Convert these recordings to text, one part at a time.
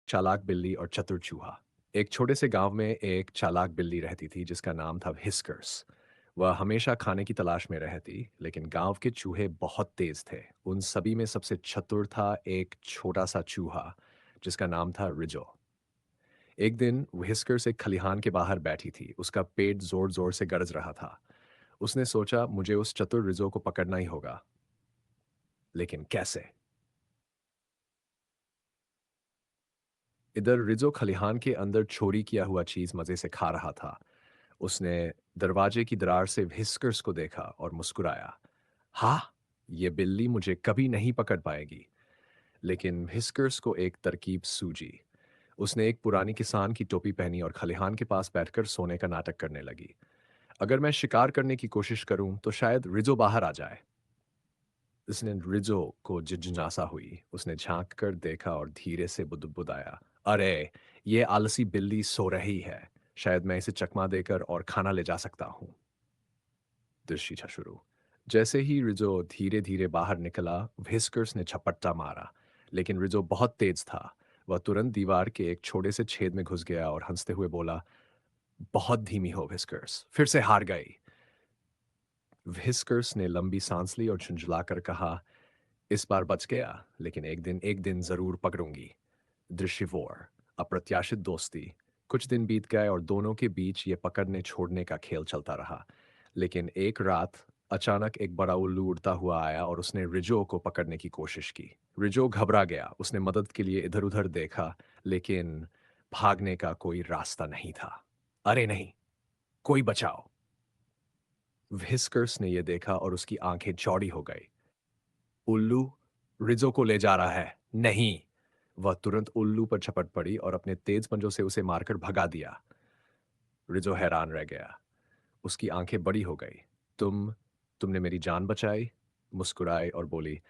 चालाक बिल्ली और चतुर चूहा। एक छोटे से गांव में एक चालाक बिल्ली रहती थी जिसका नाम था व्हिस्कर्स। वह हमेशा खाने की तलाश में रहती, लेकिन गांव के चूहे बहुत तेज थे। उन सभी में सबसे चतुर था एक छोटा सा चूहा जिसका नाम था रिजो। एक दिन व्हिस्कर्स एक खलिहान के बाहर बैठी थी। उसका पेट जोर जोर से गरज रहा था। उसने सोचा, मुझे उस चतुर रिजो को पकड़ना ही होगा, लेकिन कैसे? इधर रिजो खलिहान के अंदर चोरी किया हुआ चीज मजे से खा रहा था। उसने दरवाजे की दरार से व्हिस्कर्स को देखा और मुस्कुराया। हाँ, ये बिल्ली मुझे कभी नहीं पकड़ पाएगी। लेकिन व्हिस्कर्स को एक तरकीब सूझी। उसने एक पुरानी किसान की टोपी पहनी और खलिहान के पास बैठकर सोने का नाटक करने लगी। अगर मैं शिकार करने की कोशिश करूं तो शायद रिजो बाहर आ जाए। उसने रिजो को जिज्ञासा हुई। उसने झांक कर देखा और धीरे से बुदबुदाया, अरे, ये आलसी बिल्ली सो रही है। शायद मैं इसे चकमा देकर और खाना ले जा सकता हूँ। दृश्य था शुरू। जैसे ही रिजो धीरे धीरे बाहर निकला, व्हिस्कर्स ने झपट्टा मारा। लेकिन रिजो बहुत तेज था। वह तुरंत दीवार के एक छोटे से छेद में घुस गया और हंसते हुए बोला, बहुत धीमी हो व्हिस्कर्स, फिर से हार गई। व्हिस्कर्स ने लंबी सांस ली और झुंझलाकर कहा, इस बार बच गया, लेकिन एक दिन जरूर पकड़ूंगी। दृश्य 4। अप्रत्याशित दोस्ती। कुछ दिन बीत गए और दोनों के बीच ये पकड़ने छोड़ने का खेल चलता रहा। लेकिन एक रात अचानक एक बड़ा उल्लू उड़ता हुआ आया और उसने रिजो को पकड़ने की कोशिश की। रिजो घबरा गया। उसने मदद के लिए इधर उधर देखा, लेकिन भागने का कोई रास्ता नहीं था। अरे नहीं, कोई बचाओ! व्हिस्कर्स ने यह देखा और उसकी आंखें चौड़ी हो गई। उल्लू रिजो को ले जा रहा है। नहीं! वह तुरंत उल्लू पर झपट पड़ी और अपने तेज पंजों से उसे मारकर भगा दिया। रिजो हैरान रह गया। उसकी आंखें बड़ी हो गई। तुम तुमने मेरी जान बचाई? मुस्कुराई और बोली,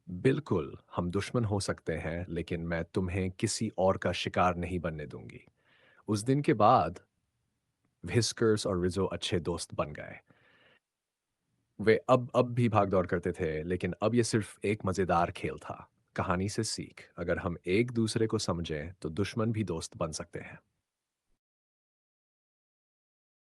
बिल्कुल, हम दुश्मन हो सकते हैं, लेकिन मैं तुम्हें किसी और का शिकार नहीं बनने दूंगी। उस दिन के बाद व्हिस्कर्स और रिजो अच्छे दोस्त बन गए। वे अब भी भाग दौड़ करते थे, लेकिन अब ये सिर्फ एक मजेदार खेल था। कहानी से सीख, अगर हम एक दूसरे को समझें तो दुश्मन भी दोस्त बन सकते हैं।